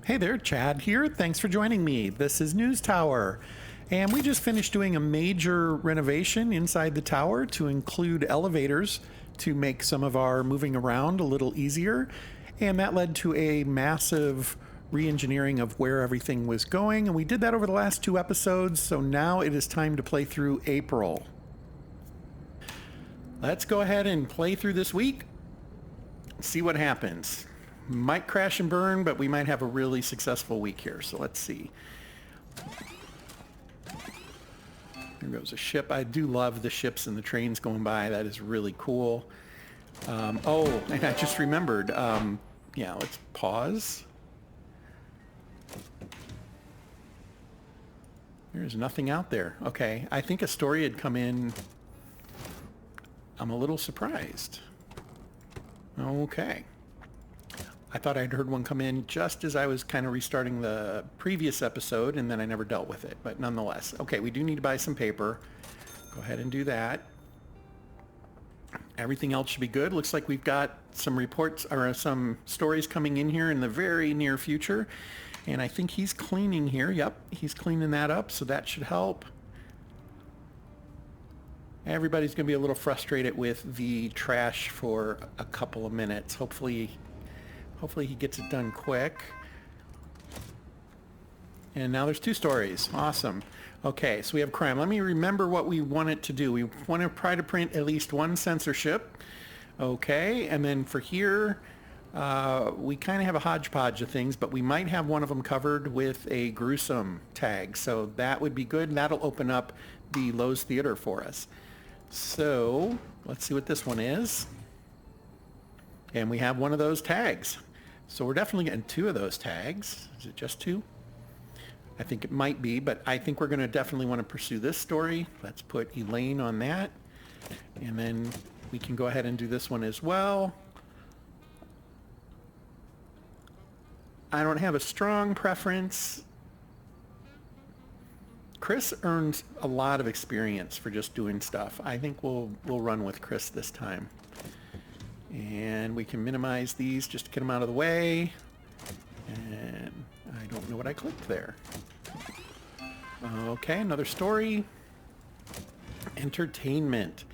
Hey there, Chad here. Thanks for joining me. This is NewsTower. And we just finished doing a major renovation inside the tower to include elevators to make some of our moving around a little easier. And that led to a massive re-engineering of where everything was going. And we did that over the last 2 episodes. So now it is time to play through April. Let's go ahead and play through this week. See what happens. Might crash and burn, but we might have a really successful week here. So let's see. There goes a ship. I do love the ships and the trains going by. That is really cool. Oh, and I just remembered. Yeah, let's pause. There's nothing out there. Okay, I think a story had come in. I'm a little surprised. Okay. I thought I'd heard one come in just as I was kind of restarting the previous episode, and then I never dealt with it. But nonetheless, okay, we do need to buy some paper. Go ahead and do that. Everything else should be good. Looks like we've got some reports or some stories coming in here in the very near future. And I think he's cleaning here. Yep, he's cleaning that up, so that should help. Everybody's going to be a little frustrated with the trash for a couple of minutes. Hopefully he gets it done quick. And now there's 2 stories. Awesome. Okay, so we have crime. Let me remember what we want it to do. We want to try to print at least 1 censorship. Okay, and then for here, we kind of have a hodgepodge of things, but we might have one of them covered with a gruesome tag. So that would be good, and that'll open up the Lowe's Theater for us. So let's see what this one is. And we have one of those tags. So we're definitely getting 2 of those tags. Is it just 2? I think it might be, but I think we're going to definitely want to pursue this story. Let's put Elaine on that. And then we can go ahead and do this one as well. I don't have a strong preference. Chris earns a lot of experience for just doing stuff. I think we'll run with Chris this time. And we can minimize these just to get them out of the way. And I don't know what I clicked there. Okay, another story. Entertainment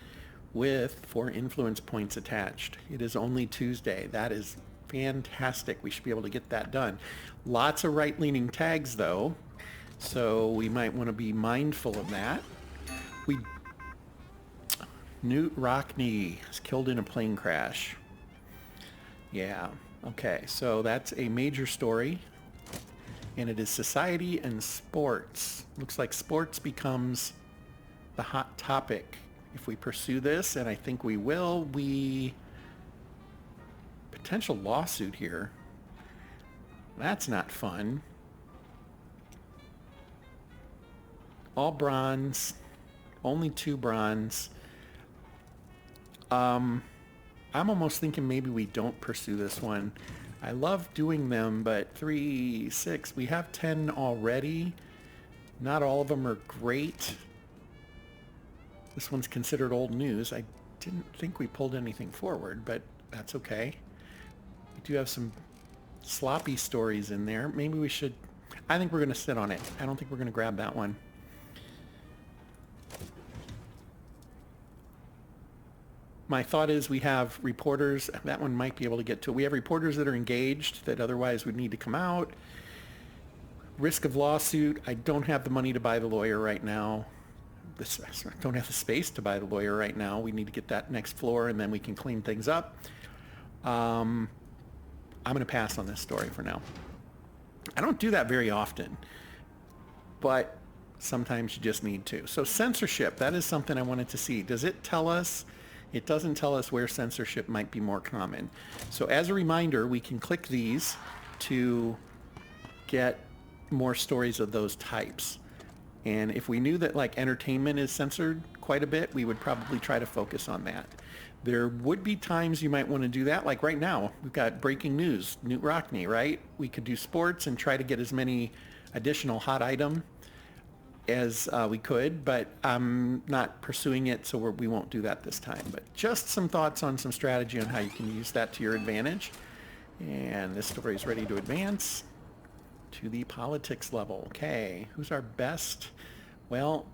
with 4 influence points attached. It is only Tuesday. That is fantastic. We should be able to get that done. Lots of right-leaning tags, though. So we might want to be mindful of that. Newt Rockney is killed in a plane crash. Yeah, okay, so that's a major story. And it is society and sports. Looks like sports becomes the hot topic if we pursue this, and I think we will. Potential lawsuit here. That's not fun. All bronze, only 2 bronze. I'm almost thinking maybe we don't pursue this one. I love doing them, but 3, 6, we have 10 already. Not all of them are great. This one's considered old news. I didn't think we pulled anything forward, but that's okay. We do have some sloppy stories in there. Maybe we should... I think we're going to sit on it. I don't think we're going to grab that one. My thought is we have reporters. That one might be able to get to it. We have reporters that are engaged that otherwise would need to come out. Risk of lawsuit. I don't have the money to buy the lawyer right now. I don't have the space to buy the lawyer right now. We need to get that next floor, and then we can clean things up. I'm going to pass on this story for now. I don't do that very often, but sometimes you just need to. So censorship, that is something I wanted to see. Does it tell us? It doesn't tell us where censorship might be more common. So as a reminder, we can click these to get more stories of those types. And if we knew that like entertainment is censored quite a bit, we would probably try to focus on that. There would be times you might want to do that. Like right now, we've got breaking news, Newt Rockney, right? We could do sports and try to get as many additional hot item as we could, but I'm not pursuing it, so we won't do that this time. But just some thoughts on some strategy on how you can use that to your advantage. And this story is ready to advance. to the politics level. Okay, who's our best? Well,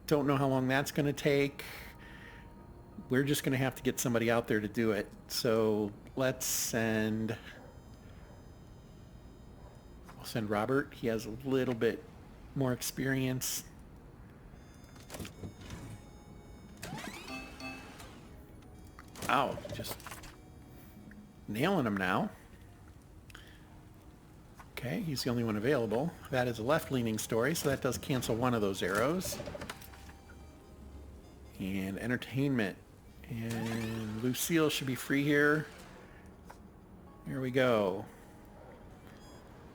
don't know how long that's going to take. We're just going to have to get somebody out there to do it. So let's send... We'll send Robert. He has a little bit more experience. Wow, just nailing him now. Okay, he's the only one available. That is a left-leaning story, so that does cancel one of those arrows. And entertainment. And Lucille should be free here. Here we go.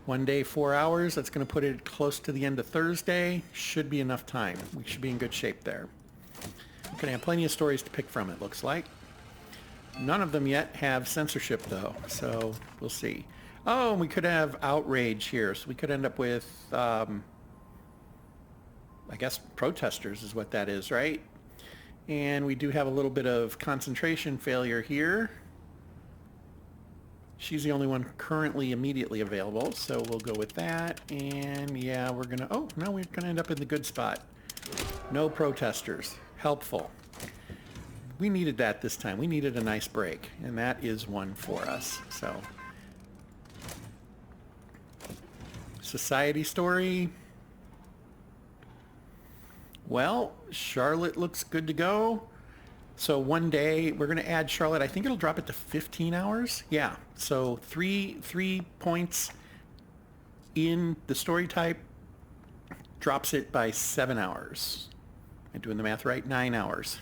1 day, 4 hours. That's going to put it close to the end of Thursday. Should be enough time. We should be in good shape there. Going to have plenty of stories to pick from, it looks like. None of them yet have censorship, though, so we'll see. Oh, and we could have outrage here, so we could end up with, I guess, protesters is what that is, right? And we do have a little bit of concentration failure here. She's the only one currently immediately available, so we'll go with that. And yeah, we're gonna, oh, no, we're gonna end up in the good spot. No protesters. Helpful. We needed that this time. We needed a nice break, and that is one for us. So, society story. Well, Charlotte looks good to go. So 1 day, we're going to add Charlotte. I think it'll drop it to 15 hours. Yeah, so three points in the story type drops it by 7 hours. I'm doing the math right? 9 hours.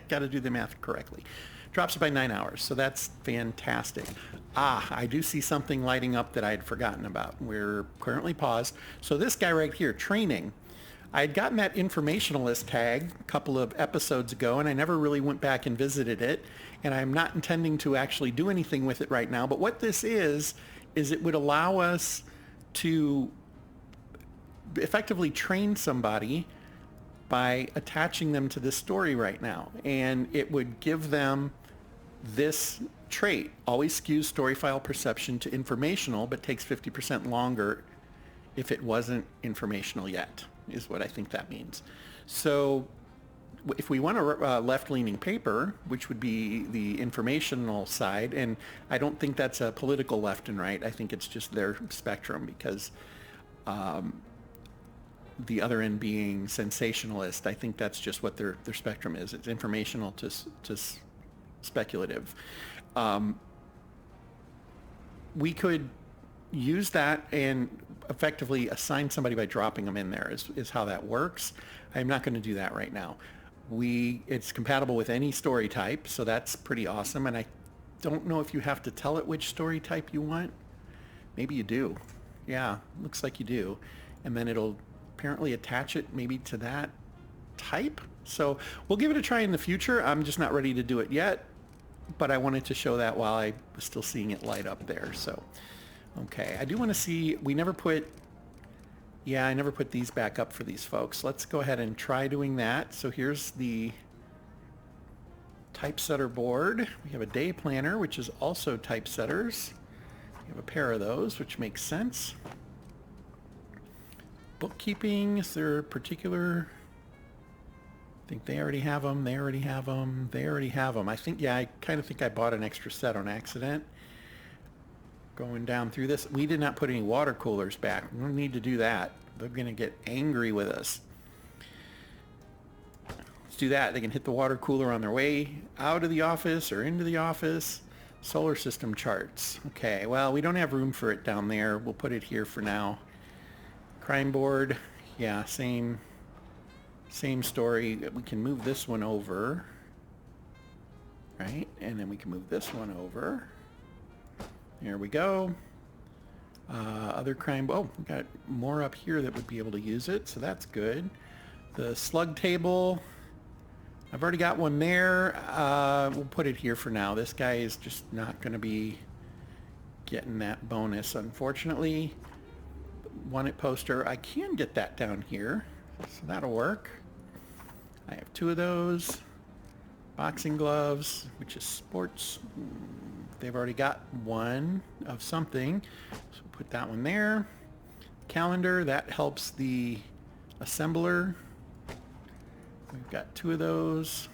Got to do the math correctly. Drops it by 9 hours, so that's fantastic. Ah, I do see something lighting up that I had forgotten about. We're currently paused. So this guy right here, training. I had gotten that informationalist tag a couple of episodes ago, and I never really went back and visited it, and I'm not intending to actually do anything with it right now. But what this is it would allow us to effectively train somebody by attaching them to this story right now, and it would give them this trait. Always skews story file perception to informational, but takes 50% longer if it wasn't informational yet, is what I think that means. So if we want a left-leaning paper, which would be the informational side, and I don't think that's a political left and right, I think it's just their spectrum, because the other end being sensationalist, I think that's just what their spectrum is. It's informational to speculative. We could use that and effectively assign somebody by dropping them in there is how that works. I'm not going to do that right now. It's compatible with any story type, so that's pretty awesome. And I don't know if you have to tell it which story type you want. Maybe you do. Yeah, looks like you do. And then it'll apparently attach it maybe to that type. So we'll give it a try in the future. I'm just not ready to do it yet, but I wanted to show that while I was still seeing it light up there. So, okay, I do want to see, I never put these back up for these folks. Let's go ahead and try doing that. So here's the typesetter board. We have a day planner, which is also typesetters. We have a pair of those, which makes sense. Bookkeeping, is there a particular... I think they already have them. They already have them. They already have them. I think, yeah, I kind of think I bought an extra set on accident. Going down through this. We did not put any water coolers back. We don't need to do that. They're going to get angry with us. Let's do that. They can hit the water cooler on their way out of the office or into the office. Solar system charts. Okay, well, we don't have room for it down there. We'll put it here for now. Crime board. Yeah, same story. We can move this one over, right? And then we can move this one over. There we go. Other crime, oh, we got more up here that would be able to use it, so that's good. The slug table, I've already got one there. We'll put it here for now. This guy is just not going to be getting that bonus, unfortunately. Want it poster, I can get that down here, so that'll work. I have two of those. Boxing gloves, which is sports. They've already got one of something, so put that one there. calendar. That helps the assembler. We've got 2 of those.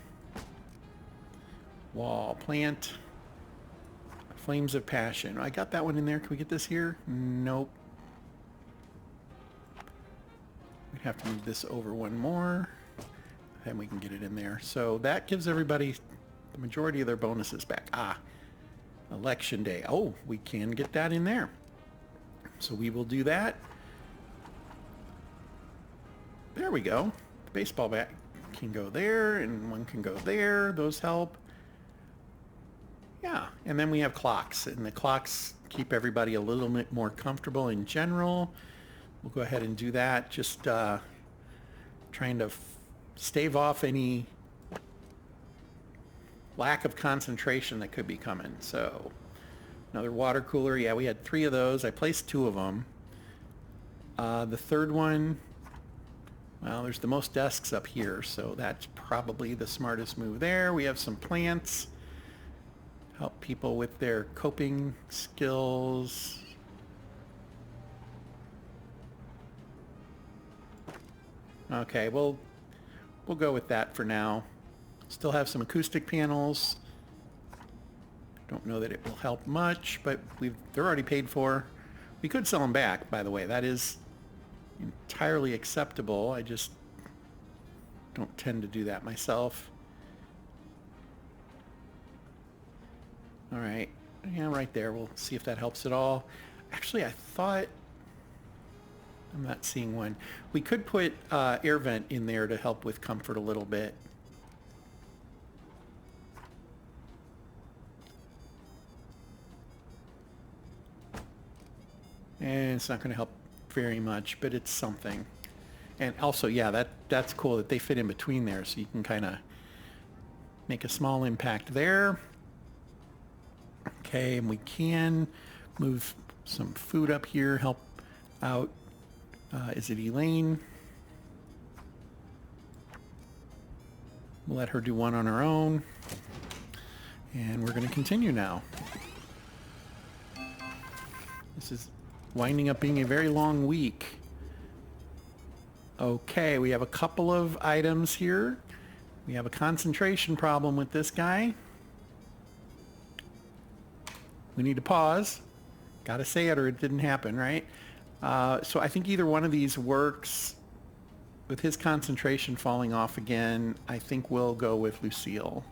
Wall, plant, flames of passion. I got that one in there. Can we get this here? Nope. We have to move this over one more, and we can get it in there. So that gives everybody the majority of their bonuses back. Election day. Oh, we can get that in there. So we will do that. There we go. The baseball bat can go there, and one can go there. Those help. Yeah, and then we have clocks, and the clocks keep everybody a little bit more comfortable in general. We'll go ahead and do that, just trying to stave off any lack of concentration that could be coming. So another water cooler. Yeah, we had 3 of those. I placed 2 of them. The third one, well, there's the most desks up here, so that's probably the smartest move there. We have some plants. Help people with their coping skills. Okay, we'll go with that for now. Still have some acoustic panels. Don't know that it will help much, but they're already paid for. We could sell them back, by the way. That is entirely acceptable. I just don't tend to do that myself. All right, yeah, right there. We'll see if that helps at all. Actually, I thought, I'm not seeing one. We could put air vent in there to help with comfort a little bit. And it's not going to help very much, but it's something. And also, yeah, that's cool that they fit in between there, so you can kind of make a small impact there. Okay, and we can move some food up here, help out. Is it Elaine? We'll let her do one on her own. And we're going to continue now. This is winding up being a very long week. Okay, we have a couple of items here. We have a concentration problem with this guy. We need to pause. Got to say it or it didn't happen, right? So I think either one of these works. With his concentration falling off again, I think we'll go with Lucille.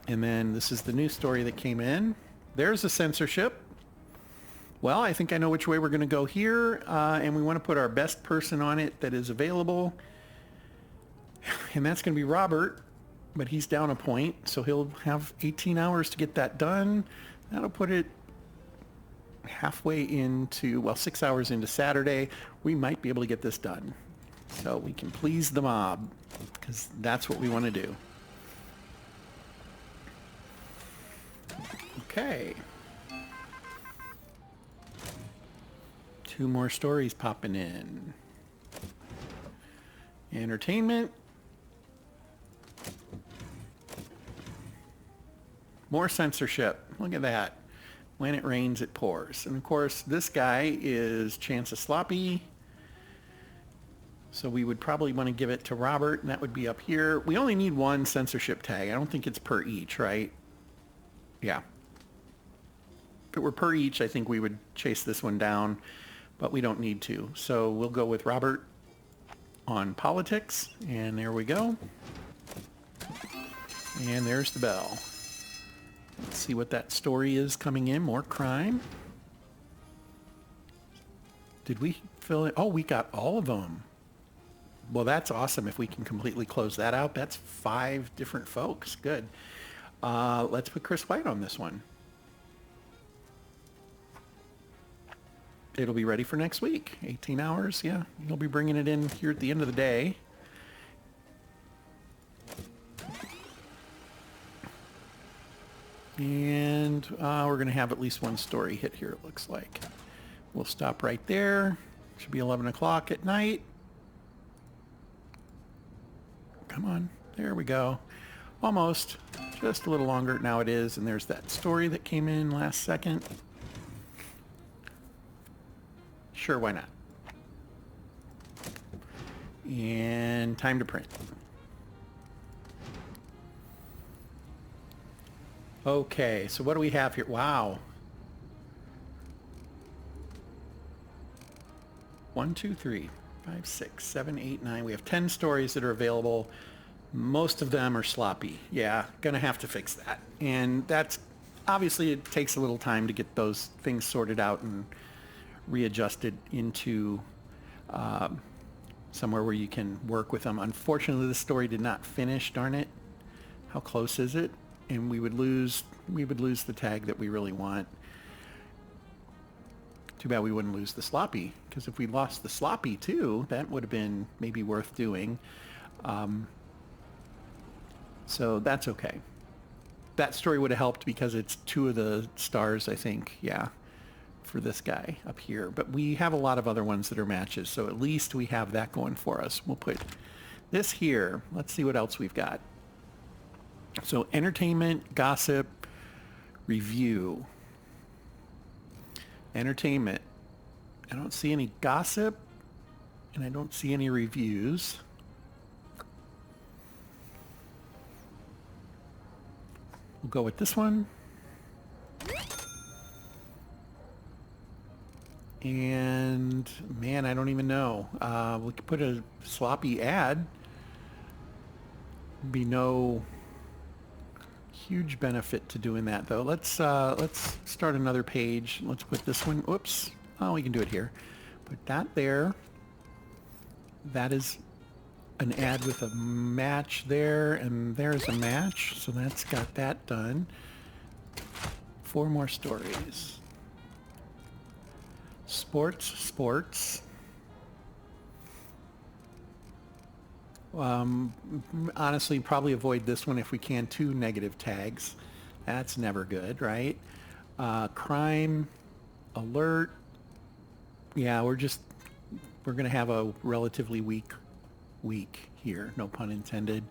And then this is the news story that came in. There's a censorship. Well, I think I know which way we're going to go here, and we want to put our best person on it that is available. And that's going to be Robert, but he's down a point, so he'll have 18 hours to get that done. That'll put it halfway into, well, 6 hours into Saturday. We might be able to get this done. So we can please the mob, because that's what we want to do. Okay. 2 more stories popping in. Entertainment. More censorship. Look at that. When it rains, it pours. And of course, this guy is Chance of Sloppy. So we would probably want to give it to Robert, and that would be up here. We only need 1 censorship tag. I don't think it's per each, right? Yeah. If it were per each, I think we would chase this one down, but we don't need to. So we'll go with Robert on politics, and there we go. And there's the bell. Let's see what that story is coming in. More crime. Did we fill it? Oh, we got all of them. Well, that's awesome. If we can completely close that out, that's 5 different folks. Good. Let's put Chris White on this one. It'll be ready for next week. 18 hours, yeah. You'll be bringing it in here at the end of the day. And we're going to have at least 1 story hit here, it looks like. We'll stop right there. Should be 11 o'clock at night. Come on. There we go. Almost. Just a little longer. Now it is. And there's that story that came in last second. Sure, why not? And time to print. Okay, so what do we have here? Wow. 1, 2, 3, 5, 6, 7, 8, 9. We have 10 stories that are available. Most of them are sloppy. Yeah, gonna have to fix that. And that's obviously, it takes a little time to get those things sorted out and readjusted into somewhere where you can work with them. Unfortunately, this story did not finish, darn it. How close is it? And we would lose the tag that we really want. Too bad we wouldn't lose the sloppy, because if we lost the sloppy too, that would have been maybe worth doing. So that's okay. That story would have helped because it's 2 of the stars, I think, yeah, for this guy up here. But we have a lot of other ones that are matches, so at least we have that going for us. We'll put this here. Let's see what else we've got. So entertainment, gossip, review. Entertainment. I don't see any gossip, and I don't see any reviews. We'll go with this one. And man, I don't even know. We could put a sloppy ad. Be no huge benefit to doing that though. Let's start another page. Let's put this one. Oops. Oh, we can do it here. Put that there. That is an ad with a match there, and there's a match. So that's got that done. 4 more stories. Sports. Honestly, probably avoid this one if we can. 2 negative tags. That's never good, right? Crime, alert. Yeah, we're going to have a relatively weak week here. No pun intended.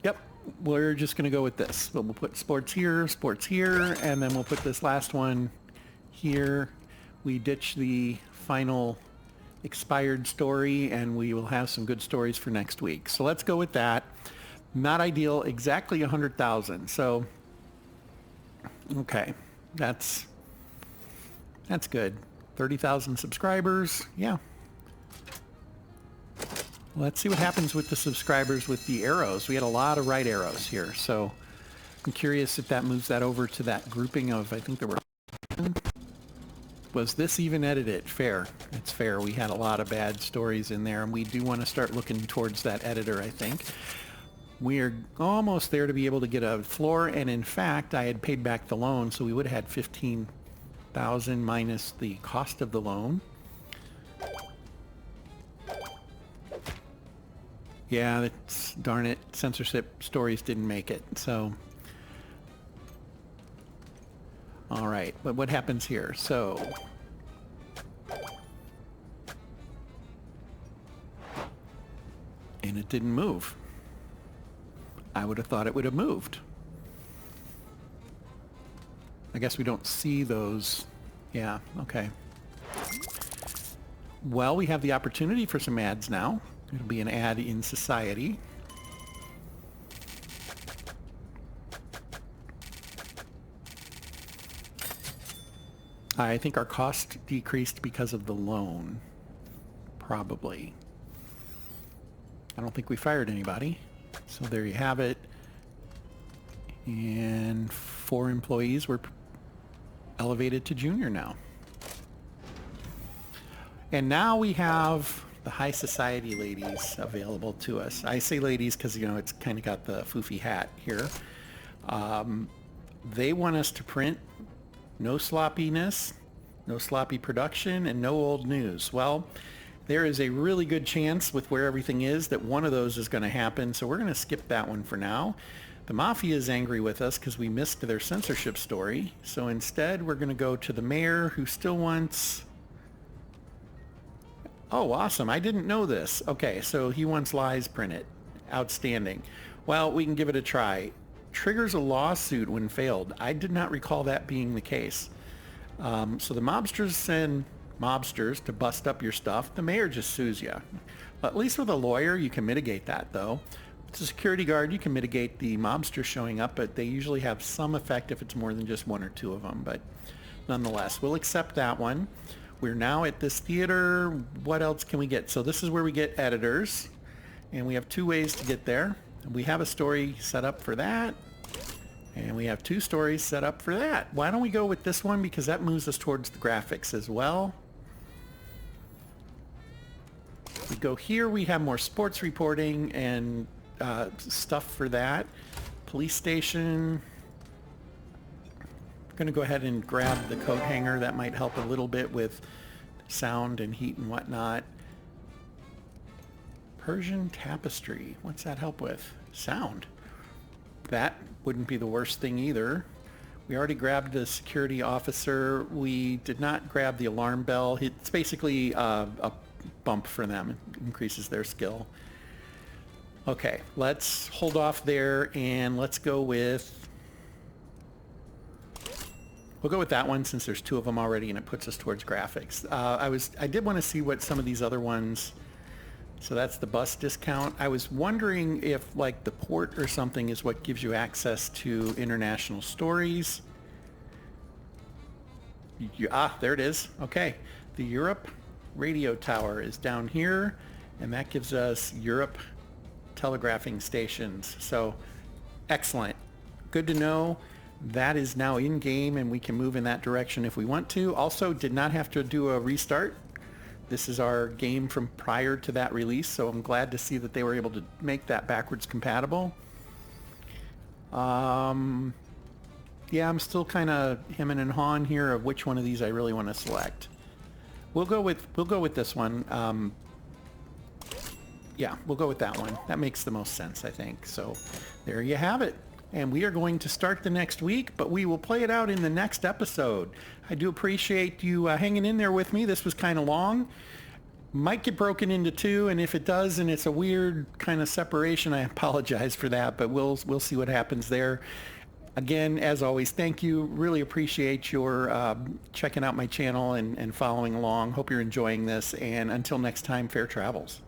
Yep, we're just going to go with this. But we'll put sports here, and then we'll put this last one here. We ditch the final expired story, and we will have some good stories for next week. So let's go with that. Not ideal, exactly 100,000. So, okay, that's good. 30,000 subscribers, yeah. Let's see what happens with the subscribers with the arrows. We had a lot of right arrows here, so I'm curious if that moves that over to that grouping of, I think there were... Was this even edited? Fair. It's fair. We had a lot of bad stories in there, and we do want to start looking towards that editor, I think. We are almost there to be able to get a floor, and in fact, I had paid back the loan, so we would have had 15,000 minus the cost of the loan. Yeah, that's, darn it, censorship stories didn't make it, so... All right, but what happens here? So, and it didn't move. I would have thought it would have moved. I guess we don't see those. Yeah, okay. Well, we have the opportunity for some ads now. It'll be an ad in society. I think our cost decreased because of the loan. Probably. I don't think we fired anybody. So there you have it. And 4 employees were elevated to junior now. And now we have the high society ladies available to us. I say ladies because, you know, it's kind of got the foofy hat here. They want us to print no sloppiness, no sloppy production, and no old news. Well, there is a really good chance with where everything is that one of those is going to happen, so we're going to skip that one for now. The Mafia is angry with us because we missed their censorship story, so instead we're going to go to the mayor, who still wants... Oh, awesome. I didn't know this. Okay, so he wants lies printed. Outstanding. Well, we can give it a try. triggers a lawsuit when failed. I did not recall that being the case. So the mobsters send mobsters to bust up your stuff. The mayor just sues you. At least with a lawyer, you can mitigate that, though. With a security guard, you can mitigate the mobsters showing up, but they usually have some effect if it's more than just one or two of them. But nonetheless, we'll accept that one. We're now at this theater. What else can we get? So this is where we get editors, and we have 2 ways to get there. We have a story set up for that, and we have 2 stories set up for that. Why don't we go with this one, because that moves us towards the graphics as well. We go here, we have more sports reporting and stuff for that. Police station. I'm going to go ahead and grab the coat hanger. That might help a little bit with sound and heat and whatnot. Persian tapestry. What's that help with? Sound. That wouldn't be the worst thing either. We already grabbed the security officer. We did not grab the alarm bell. It's basically a bump for them. It increases their skill. Okay, let's hold off there and let's go with... We'll go with that one since there's 2 of them already and it puts us towards graphics. I did want to see what some of these other ones... So that's the bus discount. I was wondering if like the port or something is what gives you access to international stories. There it is. Okay. The Europe radio tower is down here, and that gives us Europe telegraphing stations. So excellent. Good to know. That is now in game, and we can move in that direction if we want to. Also, did not have to do a restart. This is our game from prior to that release, so I'm glad to see that they were able to make that backwards compatible. Yeah, I'm still kind of hemming and hawing here of which one of these I really want to select. We'll go with this one. Yeah, we'll go with that one. That makes the most sense, I think. So there you have it. And we are going to start the next week, but we will play it out in the next episode. I do appreciate you hanging in there with me. This was kind of long. Might get broken into 2, and if it does and it's a weird kind of separation, I apologize for that, but we'll see what happens there. Again, as always, thank you. Really appreciate your checking out my channel and following along. Hope you're enjoying this, and until next time, fair travels.